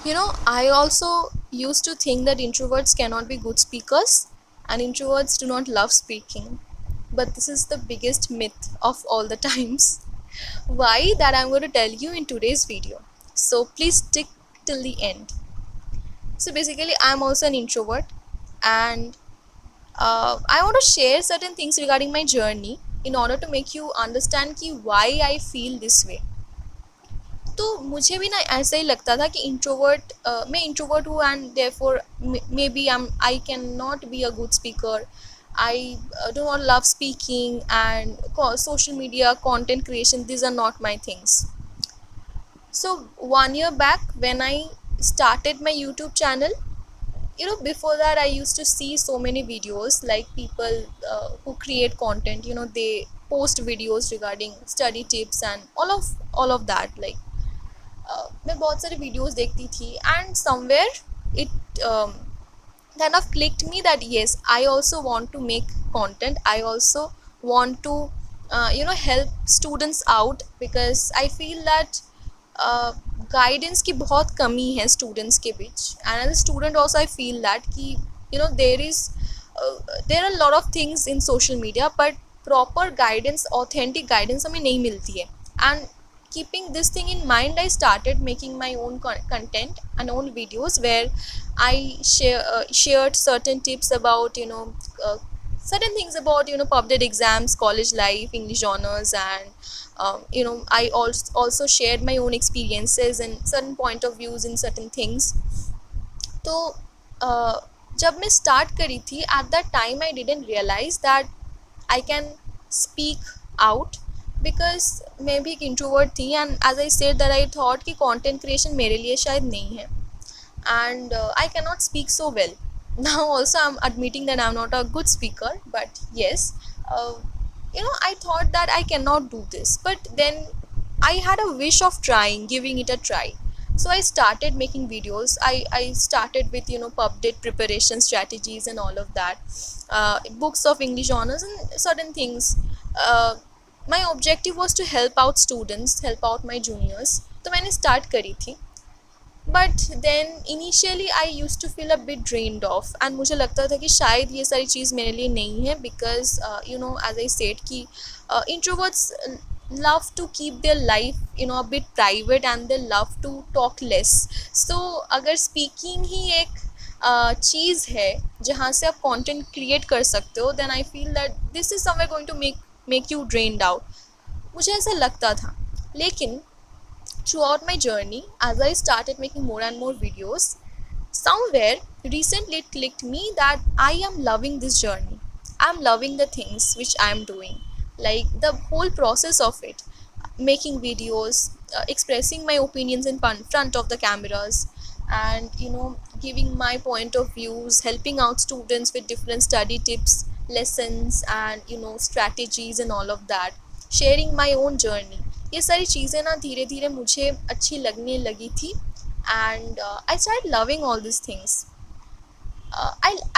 I also used to think that introverts cannot be good speakers and introverts do not love speaking. But this is the biggest myth of all the times. Why? That I'm going to tell you in today's video. So please stick till the end. So basically, I'm also an introvert and I want to share certain things regarding my journey in order to make you understand कि why I feel this way. तो मुझे भी ना ऐसा ही लगता था कि मैं इंट्रोवर्ट हूँ and therefore maybe I can not be a good speaker. I do not love speaking and social media content creation these are not my things. So 1 year back when I started my YouTube channel, before that I used to see so many videos like people who create content. They post videos regarding study tips and all of that. Like मैं बहुत सारे videos देखती थी and somewhere it kind of clicked me that yes, I also want to make content. I also want to help students out because I feel that guidance की बहुत कमी है students के बीच. And as a student also I feel that कि there are lot of things in social media but proper guidance, authentic guidance हमें नहीं मिलती है. And keeping this thing in mind, I started making my own content and own videos where I shared certain tips about certain things about public exams, college life, English honors, and I also shared my own experiences and certain point of views in certain things. तो जब मैं start करी थी at that time I didn't realise that I can speak out because मैं भी एक introvert थी and as I said that I thought कि कंटेंट क्रिएशन मेरे लिए शायद नहीं है and I can not speak so well. Now also I am admitting that I am not a good speaker but yes, I thought that I cannot do this, but then I had a wish of giving it a try. So I started making videos. I started with pub preparation strategies and all of that, books of English honors and certain things. My objective was to help out students, help out my juniors. तो मैंने start करी थी. But then initially I use to feel a bit drained off and मुझे लगता था कि शायद ये सारी चीज़ मेरे लिए नहीं है बिकॉज एज आई सेड कि introverts love to keep their life a bit private and they love to talk less. So अगर speaking ही एक चीज़ है जहाँ से आप content create कर सकते हो then I feel that this is somewhere going to make you drained out. मुझे ऐसा लगता था. लेकिन throughout my journey, as I started making more and more videos, somewhere recently it clicked me that I am loving this journey. I'm loving the things which I am doing, like the whole process of it, making videos, expressing my opinions in front of the cameras, and giving my point of views, helping out students with different study tips, lessons, and strategies and all of that, sharing my own journey. ये सारी चीज़ें ना धीरे धीरे मुझे अच्छी लगने लगी थी and I started loving all this things.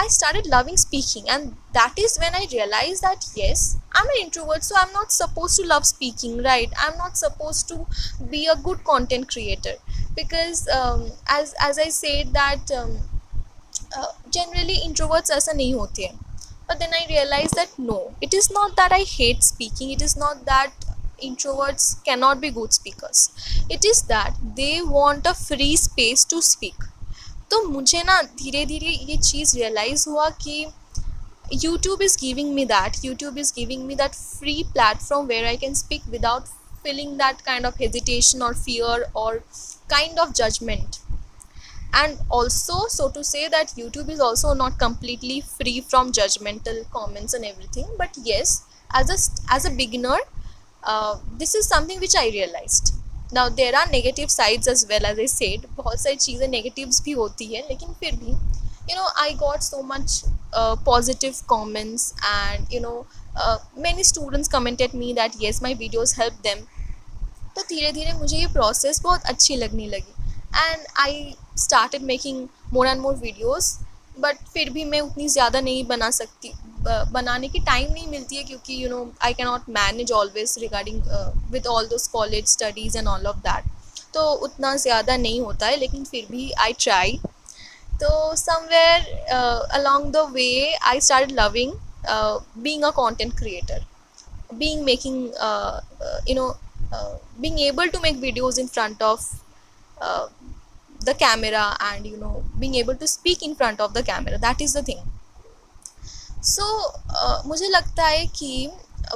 I started loving speaking, and that is when I realized that yes, I'm an introvert, so I'm not supposed to love speaking, right? I'm not supposed to be a good content creator because as I said that generally introverts ऐसा नहीं होते हैं. But then I realized that no, it is not that I hate speaking, it is not that introverts cannot be good speakers, it is that they want a free space to speak. तो मुझे ना धीरे धीरे ये चीज़ realise हुआ कि YouTube is giving me that free platform where I can speak without feeling that kind of hesitation or fear or kind of judgment. And also, so to say that YouTube is also not completely free from judgmental comments and everything, but yes, as a beginner, this is something which I realized. Now there are negative sides as well, as I said. बहुत सारी चीज़ें negatives भी होती है, लेकिन फिर भी I got so much positive comments, and many students commented me that yes, my videos help them. तो धीरे धीरे मुझे ये process बहुत अच्छी लगने लगी and I started making more and more videos. But फिर भी मैं उतनी ज़्यादा नहीं बना सकती, बनाने की टाइम नहीं मिलती है क्योंकि आई can not manage always regarding with all those college studies and all of that. तो उतना ज़्यादा नहीं होता है, लेकिन फिर भी आई ट्राई. तो somewhere along the way I started loving being a content creator, being making being able to make videos in front of uh, the camera, and being able to speak in front of the camera. That is the thing. So मुझे लगता है कि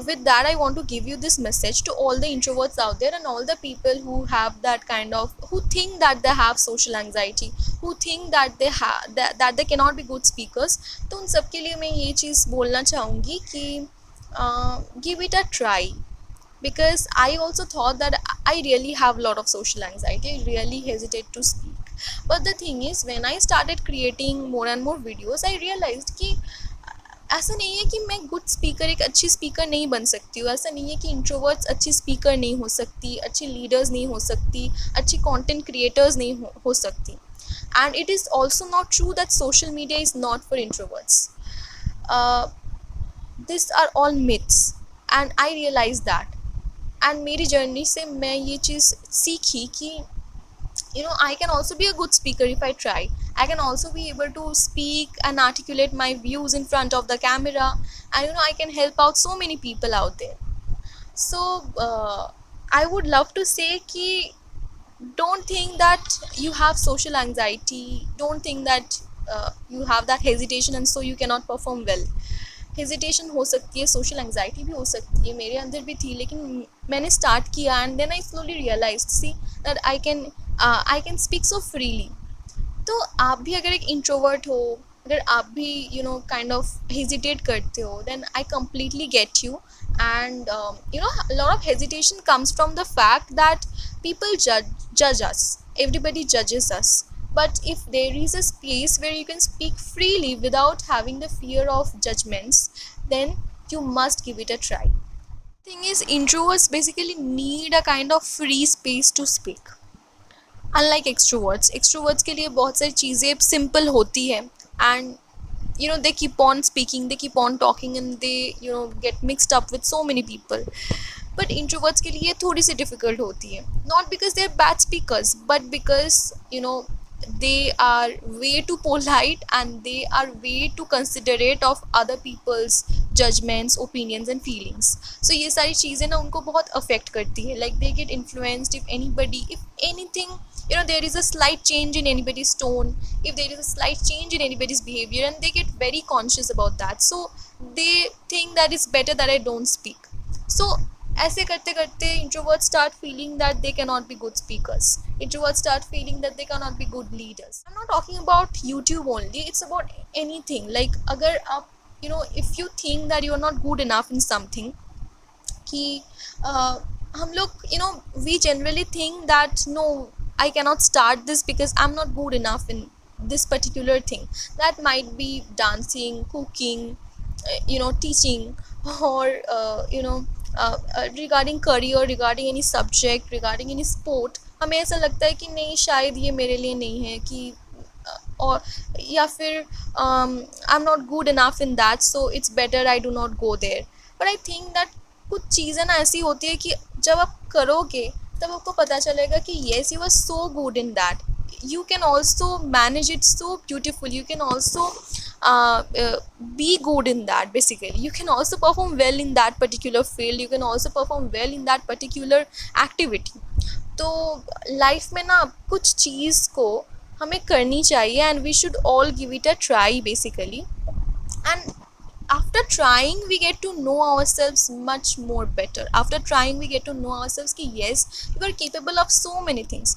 with that I want to give you this message to all the introverts out there and all the people who have that kind of, who think that they have social anxiety, who think that they have that they cannot be good speakers. तो उन सब के लिए मैं ये चीज़ बोलना चाहूँगी कि give it a try, because I also thought that I really have a lot of social anxiety. I really hesitate to speak. But the thing is, when I started creating more and more videos, I realized कि ऐसा नहीं है कि मैं good speaker, एक अच्छी speaker नहीं बन सकती हूँ. ऐसा नहीं है कि इंट्रोवर्ट्स अच्छी स्पीकर नहीं हो सकती, अच्छी लीडर्स नहीं हो सकती, अच्छी कंटेंट क्रिएटर्स नहीं हो सकती. And it is also not true that social media is not for introverts. This are all myths and I realise that. And मेरी जर्नी से मैं ये चीज़ सीखी कि I can also be a good speaker if I try. I can also be able to speak and articulate my views in front of the camera, and I can help out so many people out there. So I would love to say ki, don't think that you have social anxiety, don't think that you have that hesitation and so you cannot perform well. Hesitation हो सकती है, social anxiety भी हो सकती है, मेरे अंदर भी थी, लेकिन मैंने स्टार्ट किया and then I slowly realised see that I can speak so freely. तो आप भी अगर एक इंट्रोवर्ट हो, अगर आप भी काइंड ऑफ हेजिटेट करते हो, then I completely get you. And lot of hesitation comes from the fact that people judge us, everybody judges us. But if there is a space where you can speak freely without having the fear of judgments, then you must give it a try. Thing is, introverts basically need a kind of free space to speak. Unlike extroverts के लिए बहुत सारी चीज़ें simple होती है, and they keep on speaking, they keep on talking, and they get mixed up with so many people. But introverts के लिए थोड़ी सी difficult होती है, not because they are bad speakers, but because they are way too polite and they are way too considerate of other people's judgments, opinions and feelings. So ये सारी चीज़ें ना उनको बहुत affect करती है. Like they get influenced if anything, there is a slight change in anybody's tone, if there is a slight change in anybody's behavior, and they get very conscious about that. So they think that it's better that I don't speak. So ऐसे करते करते introverts start feeling that they cannot be good speakers. Introverts start feeling that they cannot be good leaders. I'm not talking about YouTube only. It's about anything. Like अगर आप if you think that you are not good enough in something, कि हम लोग we generally think that no, I cannot start this because I'm not good enough in this particular thing. That might be dancing, cooking, teaching, or regarding career, regarding any subject, regarding any sport. हमें ऐसा लगता है कि नहीं, शायद ये मेरे लिए नहीं है, कि और या फिर I'm not good enough in that, so it's better I do not go there. But I think that कुछ चीज़ें ना ऐसी होती है कि जब आप करोगे तब आपको पता चलेगा कि yes, you are so good in that. You can also manage it so beautiful. You can also be good in that. Basically, you can also perform well in that particular field. You can also perform well in that particular activity. तो life में ना कुछ चीज़ को हमें करनी चाहिए, and we should all give it a try basically. And after trying we get to know ourselves much more better. After trying we get to know ourselves कि yes, you are capable of so many things.